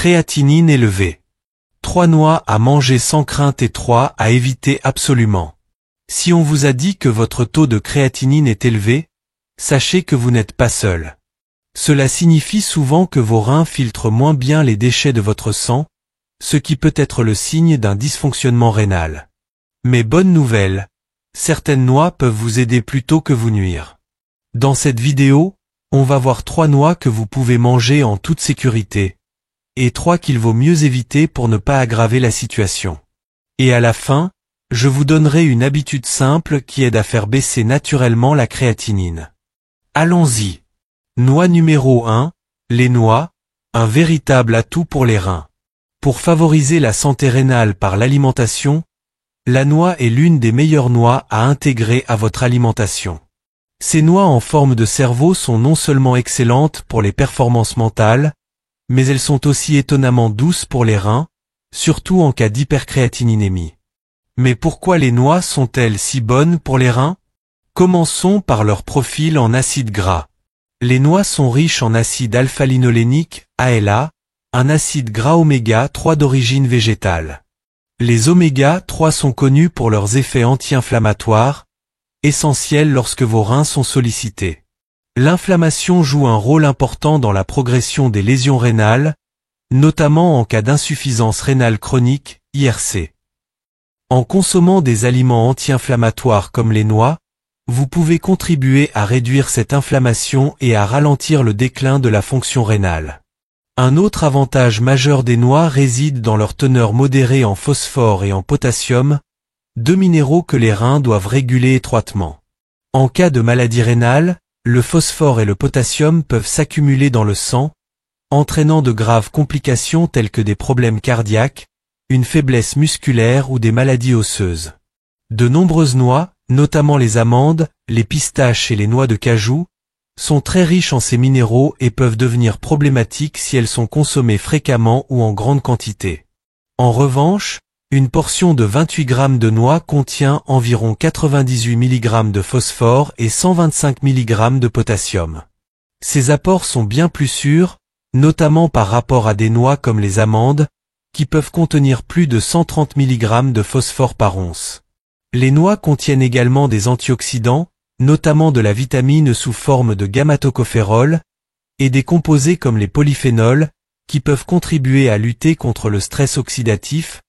Créatinine élevée. 3 noix à manger sans crainte et 3 à éviter absolument. Si on vous a dit que votre taux de créatinine est élevé, sachez que vous n'êtes pas seul. Cela signifie souvent que vos reins filtrent moins bien les déchets de votre sang, ce qui peut être le signe d'un dysfonctionnement rénal. Mais bonne nouvelle, certaines noix peuvent vous aider plutôt que vous nuire. Dans cette vidéo, on va voir 3 noix que vous pouvez manger en toute sécurité, et 3 qu'il vaut mieux éviter pour ne pas aggraver la situation. Et à la fin, je vous donnerai une habitude simple qui aide à faire baisser naturellement la créatinine. Allons-y. Noix numéro 1, les noix, un véritable atout pour les reins. Pour favoriser la santé rénale par l'alimentation, la noix est l'une des meilleures noix à intégrer à votre alimentation. Ces noix en forme de cerveau sont non seulement excellentes pour les performances mentales, mais elles sont aussi étonnamment douces pour les reins, surtout en cas d'hypercréatininémie. Mais pourquoi les noix sont-elles si bonnes pour les reins? Commençons par leur profil en acides gras. Les noix sont riches en acide alpha-linolénique, ALA, un acide gras oméga 3 d'origine végétale. Les oméga 3 sont connus pour leurs effets anti-inflammatoires, essentiels lorsque vos reins sont sollicités. L'inflammation joue un rôle important dans la progression des lésions rénales, notamment en cas d'insuffisance rénale chronique, IRC. En consommant des aliments anti-inflammatoires comme les noix, vous pouvez contribuer à réduire cette inflammation et à ralentir le déclin de la fonction rénale. Un autre avantage majeur des noix réside dans leur teneur modérée en phosphore et en potassium, 2 minéraux que les reins doivent réguler étroitement. En cas de maladie rénale, le phosphore et le potassium peuvent s'accumuler dans le sang, entraînant de graves complications telles que des problèmes cardiaques, une faiblesse musculaire ou des maladies osseuses. De nombreuses noix, notamment les amandes, les pistaches et les noix de cajou, sont très riches en ces minéraux et peuvent devenir problématiques si elles sont consommées fréquemment ou en grande quantité. En revanche, une portion de 28 g de noix contient environ 98 mg de phosphore et 125 mg de potassium. Ces apports sont bien plus sûrs, notamment par rapport à des noix comme les amandes, qui peuvent contenir plus de 130 mg de phosphore par once. Les noix contiennent également des antioxydants, notamment de la vitamine sous forme de gamma-tocophérol, et des composés comme les polyphénols, qui peuvent contribuer à lutter contre le stress oxydatif,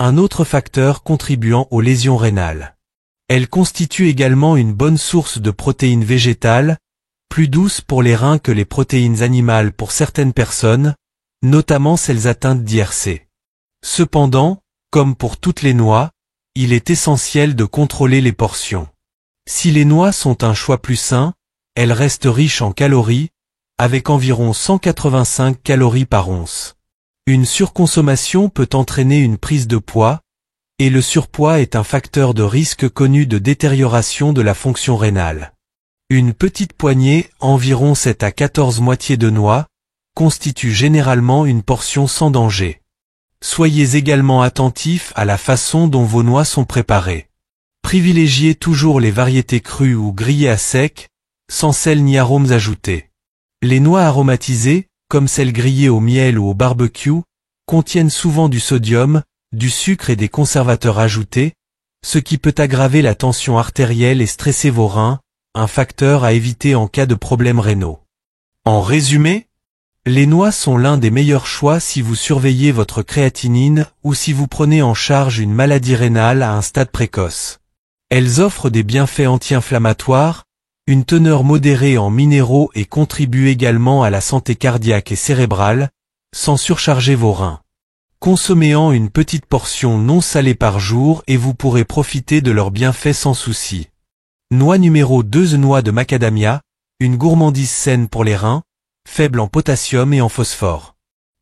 un autre facteur contribuant aux lésions rénales. Elles constituent également une bonne source de protéines végétales, plus douces pour les reins que les protéines animales pour certaines personnes, notamment celles atteintes d'IRC. Cependant, comme pour toutes les noix, il est essentiel de contrôler les portions. Si les noix sont un choix plus sain, elles restent riches en calories, avec environ 185 calories par once. Une surconsommation peut entraîner une prise de poids, et le surpoids est un facteur de risque connu de détérioration de la fonction rénale. Une petite poignée, environ 7 à 14 moitiés de noix, constitue généralement une portion sans danger. Soyez également attentifs à la façon dont vos noix sont préparées. Privilégiez toujours les variétés crues ou grillées à sec, sans sel ni arômes ajoutés. Les noix aromatisées, comme celles grillées au miel ou au barbecue, contiennent souvent du sodium, du sucre et des conservateurs ajoutés, ce qui peut aggraver la tension artérielle et stresser vos reins, un facteur à éviter en cas de problèmes rénaux. En résumé, les noix sont l'un des meilleurs choix si vous surveillez votre créatinine ou si vous prenez en charge une maladie rénale à un stade précoce. Elles offrent des bienfaits anti-inflammatoires, une teneur modérée en minéraux et contribuent également à la santé cardiaque et cérébrale, sans surcharger vos reins. Consommez-en une petite portion non salée par jour et vous pourrez profiter de leurs bienfaits sans souci. Noix numéro 2, noix de macadamia, une gourmandise saine pour les reins, faible en potassium et en phosphore.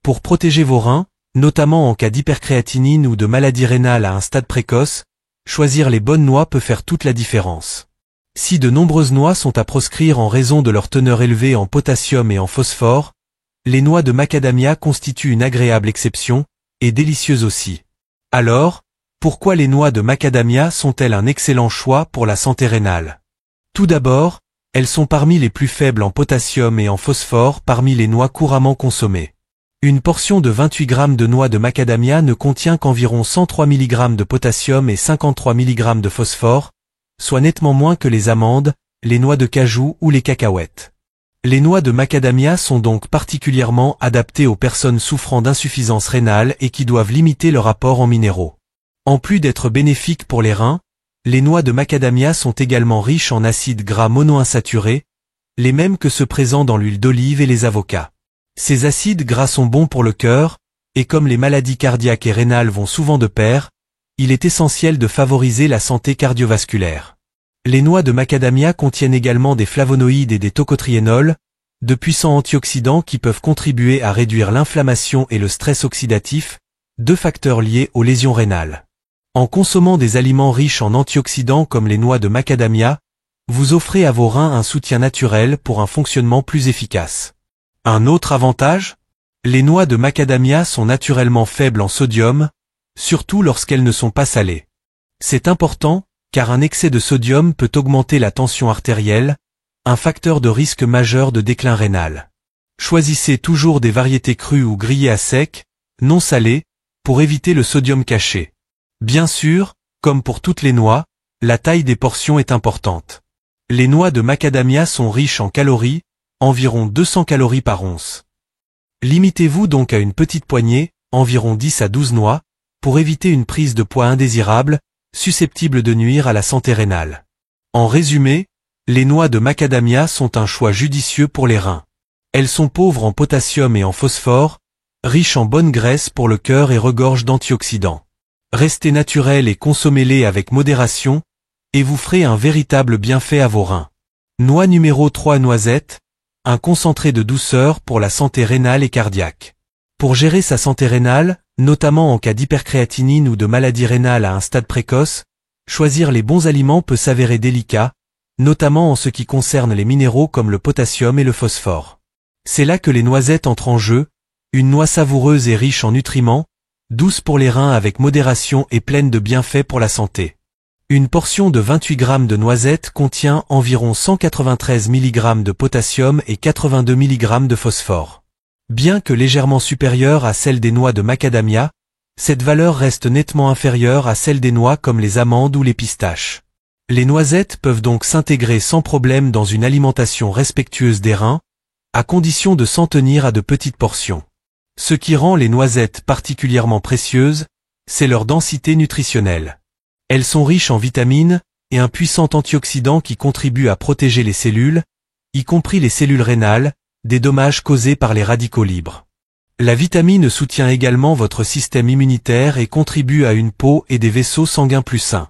Pour protéger vos reins, notamment en cas d'hypercréatinine ou de maladie rénale à un stade précoce, choisir les bonnes noix peut faire toute la différence. Si de nombreuses noix sont à proscrire en raison de leur teneur élevée en potassium et en phosphore, les noix de macadamia constituent une agréable exception, et délicieuses aussi. Alors, pourquoi les noix de macadamia sont-elles un excellent choix pour la santé rénale? Tout d'abord, elles sont parmi les plus faibles en potassium et en phosphore parmi les noix couramment consommées. Une portion de 28 g de noix de macadamia ne contient qu'environ 103 mg de potassium et 53 mg de phosphore, soit nettement moins que les amandes, les noix de cajou ou les cacahuètes. Les noix de macadamia sont donc particulièrement adaptées aux personnes souffrant d'insuffisance rénale et qui doivent limiter leur apport en minéraux. En plus d'être bénéfiques pour les reins, les noix de macadamia sont également riches en acides gras monoinsaturés, les mêmes que ceux présents dans l'huile d'olive et les avocats. Ces acides gras sont bons pour le cœur, et comme les maladies cardiaques et rénales vont souvent de pair, il est essentiel de favoriser la santé cardiovasculaire. Les noix de macadamia contiennent également des flavonoïdes et des tocotriénols, de puissants antioxydants qui peuvent contribuer à réduire l'inflammation et le stress oxydatif, deux facteurs liés aux lésions rénales. En consommant des aliments riches en antioxydants comme les noix de macadamia, vous offrez à vos reins un soutien naturel pour un fonctionnement plus efficace. Un autre avantage? Les noix de macadamia sont naturellement faibles en sodium, surtout lorsqu'elles ne sont pas salées. C'est important, car un excès de sodium peut augmenter la tension artérielle, un facteur de risque majeur de déclin rénal. Choisissez toujours des variétés crues ou grillées à sec, non salées, pour éviter le sodium caché. Bien sûr, comme pour toutes les noix, la taille des portions est importante. Les noix de macadamia sont riches en calories, environ 200 calories par once. Limitez-vous donc à une petite poignée, environ 10 à 12 noix, pour éviter une prise de poids indésirable, susceptible de nuire à la santé rénale. En résumé, les noix de macadamia sont un choix judicieux pour les reins. Elles sont pauvres en potassium et en phosphore, riches en bonnes graisses pour le cœur et regorgent d'antioxydants. Restez naturel et consommez-les avec modération, et vous ferez un véritable bienfait à vos reins. Noix numéro 3 noisette, un concentré de douceur pour la santé rénale et cardiaque. Pour gérer sa santé rénale, notamment en cas d'hypercréatinine ou de maladie rénale à un stade précoce, choisir les bons aliments peut s'avérer délicat, notamment en ce qui concerne les minéraux comme le potassium et le phosphore. C'est là que les noisettes entrent en jeu, une noix savoureuse et riche en nutriments, douce pour les reins avec modération et pleine de bienfaits pour la santé. Une portion de 28 g de noisettes contient environ 193 mg de potassium et 82 mg de phosphore. Bien que légèrement supérieure à celle des noix de macadamia, cette valeur reste nettement inférieure à celle des noix comme les amandes ou les pistaches. Les noisettes peuvent donc s'intégrer sans problème dans une alimentation respectueuse des reins, à condition de s'en tenir à de petites portions. Ce qui rend les noisettes particulièrement précieuses, c'est leur densité nutritionnelle. Elles sont riches en vitamines et un puissant antioxydant qui contribue à protéger les cellules, y compris les cellules rénales, des dommages causés par les radicaux libres. La vitamine soutient également votre système immunitaire et contribue à une peau et des vaisseaux sanguins plus sains.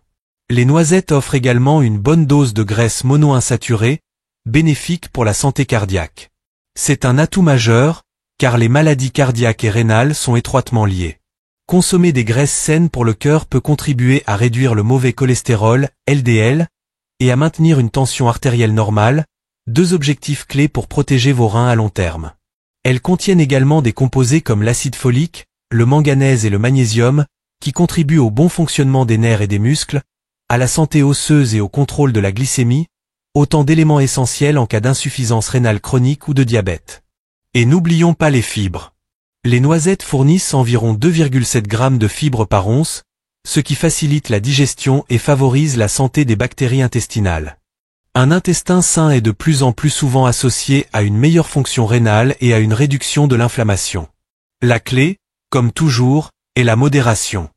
Les noisettes offrent également une bonne dose de graisse monoinsaturée, bénéfique pour la santé cardiaque. C'est un atout majeur, car les maladies cardiaques et rénales sont étroitement liées. Consommer des graisses saines pour le cœur peut contribuer à réduire le mauvais cholestérol, LDL, et à maintenir une tension artérielle normale, deux objectifs clés pour protéger vos reins à long terme. Elles contiennent également des composés comme l'acide folique, le manganèse et le magnésium, qui contribuent au bon fonctionnement des nerfs et des muscles, à la santé osseuse et au contrôle de la glycémie, autant d'éléments essentiels en cas d'insuffisance rénale chronique ou de diabète. Et n'oublions pas les fibres. Les noisettes fournissent environ 2,7 g de fibres par once, ce qui facilite la digestion et favorise la santé des bactéries intestinales. Un intestin sain est de plus en plus souvent associé à une meilleure fonction rénale et à une réduction de l'inflammation. La clé, comme toujours, est la modération.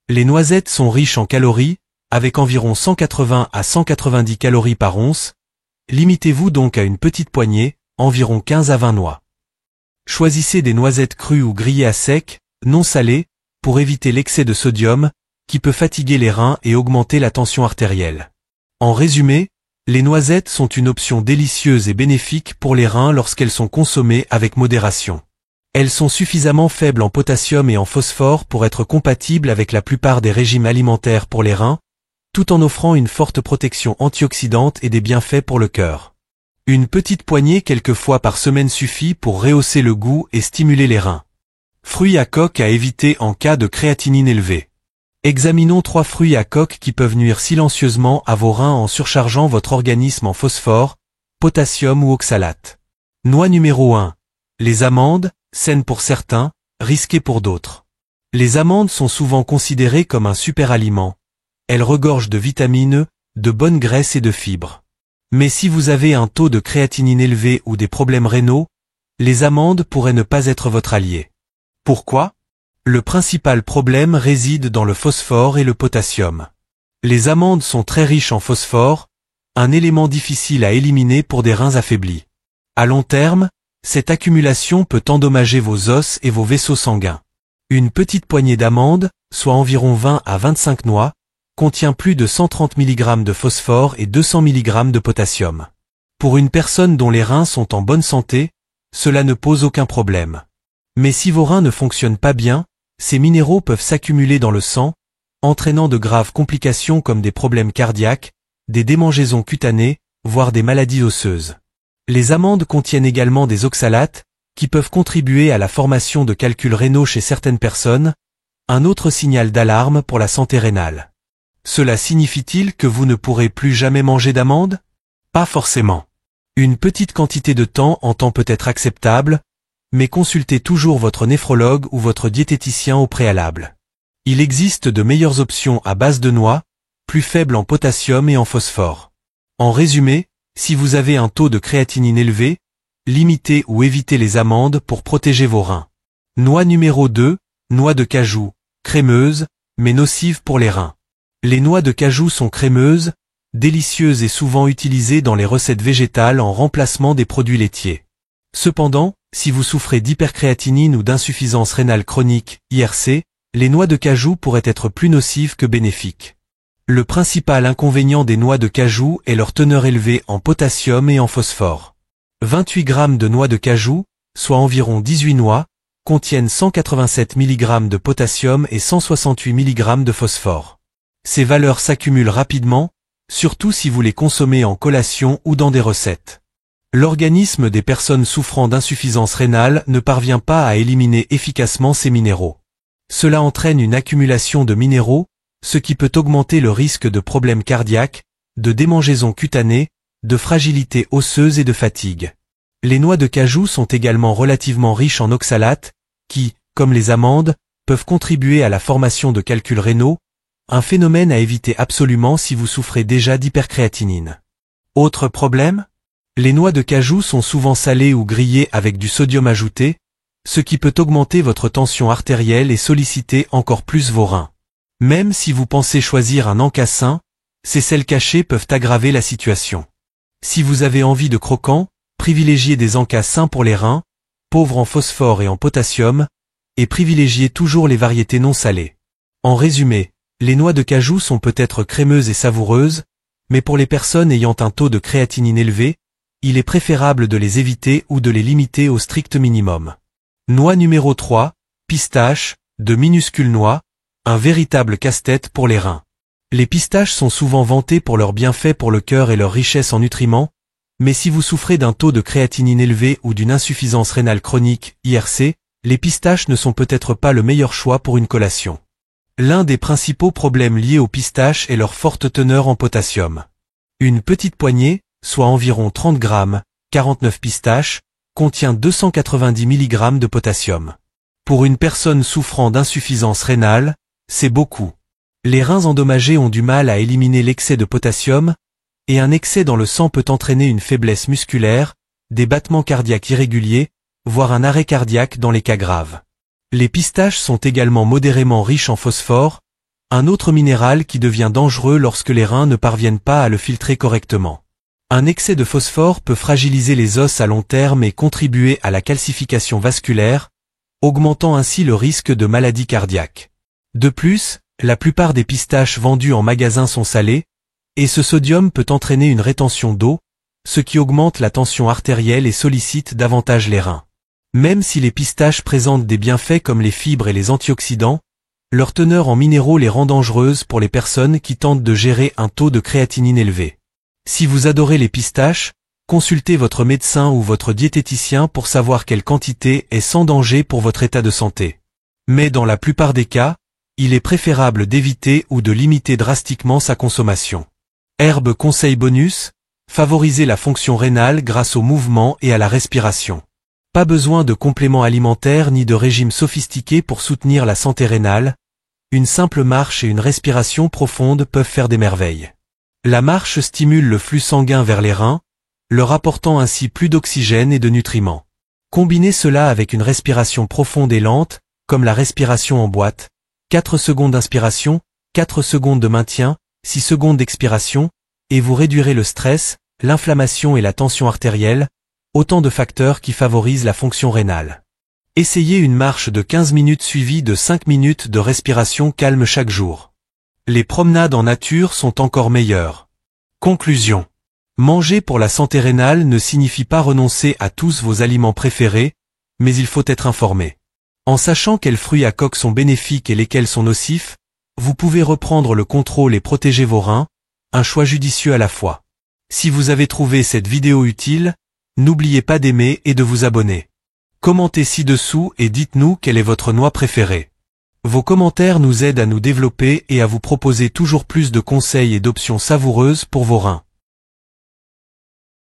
Les noisettes sont riches en calories, avec environ 180 à 190 calories par once. Limitez-vous donc à une petite poignée, environ 15 à 20 noix. Choisissez des noisettes crues ou grillées à sec, non salées, pour éviter l'excès de sodium, qui peut fatiguer les reins et augmenter la tension artérielle. En résumé, les noisettes sont une option délicieuse et bénéfique pour les reins lorsqu'elles sont consommées avec modération. Elles sont suffisamment faibles en potassium et en phosphore pour être compatibles avec la plupart des régimes alimentaires pour les reins, tout en offrant une forte protection antioxydante et des bienfaits pour le cœur. Une petite poignée quelques fois par semaine suffit pour rehausser le goût et stimuler les reins. Fruits à coque à éviter en cas de créatinine élevée. Examinons 3 fruits à coque qui peuvent nuire silencieusement à vos reins en surchargeant votre organisme en phosphore, potassium ou oxalate. Noix numéro 1. Les amandes, saines pour certains, risquées pour d'autres. Les amandes sont souvent considérées comme un super-aliment. Elles regorgent de vitamines E, de bonnes graisses et de fibres. Mais si vous avez un taux de créatinine élevé ou des problèmes rénaux, les amandes pourraient ne pas être votre allié. Pourquoi? Le principal problème réside dans le phosphore et le potassium. Les amandes sont très riches en phosphore, un élément difficile à éliminer pour des reins affaiblis. À long terme, cette accumulation peut endommager vos os et vos vaisseaux sanguins. Une petite poignée d'amandes, soit environ 20 à 25 noix, contient plus de 130 mg de phosphore et 200 mg de potassium. Pour une personne dont les reins sont en bonne santé, cela ne pose aucun problème. Mais si vos reins ne fonctionnent pas bien, ces minéraux peuvent s'accumuler dans le sang, entraînant de graves complications comme des problèmes cardiaques, des démangeaisons cutanées, voire des maladies osseuses. Les amandes contiennent également des oxalates, qui peuvent contribuer à la formation de calculs rénaux chez certaines personnes, un autre signal d'alarme pour la santé rénale. Cela signifie-t-il que vous ne pourrez plus jamais manger d'amandes? Pas forcément. Une petite quantité de temps en temps peut être acceptable, mais consultez toujours votre néphrologue ou votre diététicien au préalable. Il existe de meilleures options à base de noix, plus faibles en potassium et en phosphore. En résumé, si vous avez un taux de créatinine élevé, limitez ou évitez les amandes pour protéger vos reins. Noix numéro 2, noix de cajou, crémeuse, mais nocive pour les reins. Les noix de cajou sont crémeuses, délicieuses et souvent utilisées dans les recettes végétales en remplacement des produits laitiers. Cependant, si vous souffrez d'hypercréatinine ou d'insuffisance rénale chronique, IRC, les noix de cajou pourraient être plus nocives que bénéfiques. Le principal inconvénient des noix de cajou est leur teneur élevée en potassium et en phosphore. 28 g de noix de cajou, soit environ 18 noix, contiennent 187 mg de potassium et 168 mg de phosphore. Ces valeurs s'accumulent rapidement, surtout si vous les consommez en collation ou dans des recettes. L'organisme des personnes souffrant d'insuffisance rénale ne parvient pas à éliminer efficacement ces minéraux. Cela entraîne une accumulation de minéraux, ce qui peut augmenter le risque de problèmes cardiaques, de démangeaisons cutanées, de fragilité osseuse et de fatigue. Les noix de cajou sont également relativement riches en oxalates, qui, comme les amandes, peuvent contribuer à la formation de calculs rénaux, un phénomène à éviter absolument si vous souffrez déjà d'hypercréatinine. Autre problème? Les noix de cajou sont souvent salées ou grillées avec du sodium ajouté, ce qui peut augmenter votre tension artérielle et solliciter encore plus vos reins. Même si vous pensez choisir un encas sain, ces sels cachés peuvent aggraver la situation. Si vous avez envie de croquants, privilégiez des encas sains pour les reins, pauvres en phosphore et en potassium, et privilégiez toujours les variétés non salées. En résumé, les noix de cajou sont peut-être crémeuses et savoureuses, mais pour les personnes ayant un taux de créatinine élevé, il est préférable de les éviter ou de les limiter au strict minimum. Noix numéro 3, pistaches, de minuscules noix, un véritable casse-tête pour les reins. Les pistaches sont souvent vantées pour leurs bienfaits pour le cœur et leur richesse en nutriments, mais si vous souffrez d'un taux de créatinine élevé ou d'une insuffisance rénale chronique, IRC, les pistaches ne sont peut-être pas le meilleur choix pour une collation. L'un des principaux problèmes liés aux pistaches est leur forte teneur en potassium. Une petite poignée, soit environ 30 g, 49 pistaches, contient 290 mg de potassium. Pour une personne souffrant d'insuffisance rénale, c'est beaucoup. Les reins endommagés ont du mal à éliminer l'excès de potassium, et un excès dans le sang peut entraîner une faiblesse musculaire, des battements cardiaques irréguliers, voire un arrêt cardiaque dans les cas graves. Les pistaches sont également modérément riches en phosphore, un autre minéral qui devient dangereux lorsque les reins ne parviennent pas à le filtrer correctement. Un excès de phosphore peut fragiliser les os à long terme et contribuer à la calcification vasculaire, augmentant ainsi le risque de maladies cardiaques. De plus, la plupart des pistaches vendues en magasin sont salées, et ce sodium peut entraîner une rétention d'eau, ce qui augmente la tension artérielle et sollicite davantage les reins. Même si les pistaches présentent des bienfaits comme les fibres et les antioxydants, leur teneur en minéraux les rend dangereuses pour les personnes qui tentent de gérer un taux de créatinine élevé. Si vous adorez les pistaches, consultez votre médecin ou votre diététicien pour savoir quelle quantité est sans danger pour votre état de santé. Mais dans la plupart des cas, il est préférable d'éviter ou de limiter drastiquement sa consommation. Herbe conseil bonus, favoriser la fonction rénale grâce au mouvement et à la respiration. Pas besoin de compléments alimentaires ni de régime sophistiqué pour soutenir la santé rénale. Une simple marche et une respiration profonde peuvent faire des merveilles. La marche stimule le flux sanguin vers les reins, leur apportant ainsi plus d'oxygène et de nutriments. Combinez cela avec une respiration profonde et lente, comme la respiration en boîte. 4 secondes d'inspiration, 4 secondes de maintien, 6 secondes d'expiration, et vous réduirez le stress, l'inflammation et la tension artérielle, autant de facteurs qui favorisent la fonction rénale. Essayez une marche de 15 minutes suivie de 5 minutes de respiration calme chaque jour. Les promenades en nature sont encore meilleures. Conclusion. Manger pour la santé rénale ne signifie pas renoncer à tous vos aliments préférés, mais il faut être informé. En sachant quels fruits à coque sont bénéfiques et lesquels sont nocifs, vous pouvez reprendre le contrôle et protéger vos reins, un choix judicieux à la fois. Si vous avez trouvé cette vidéo utile, n'oubliez pas d'aimer et de vous abonner. Commentez ci-dessous et dites-nous quelle est votre noix préférée. Vos commentaires nous aident à nous développer et à vous proposer toujours plus de conseils et d'options savoureuses pour vos reins.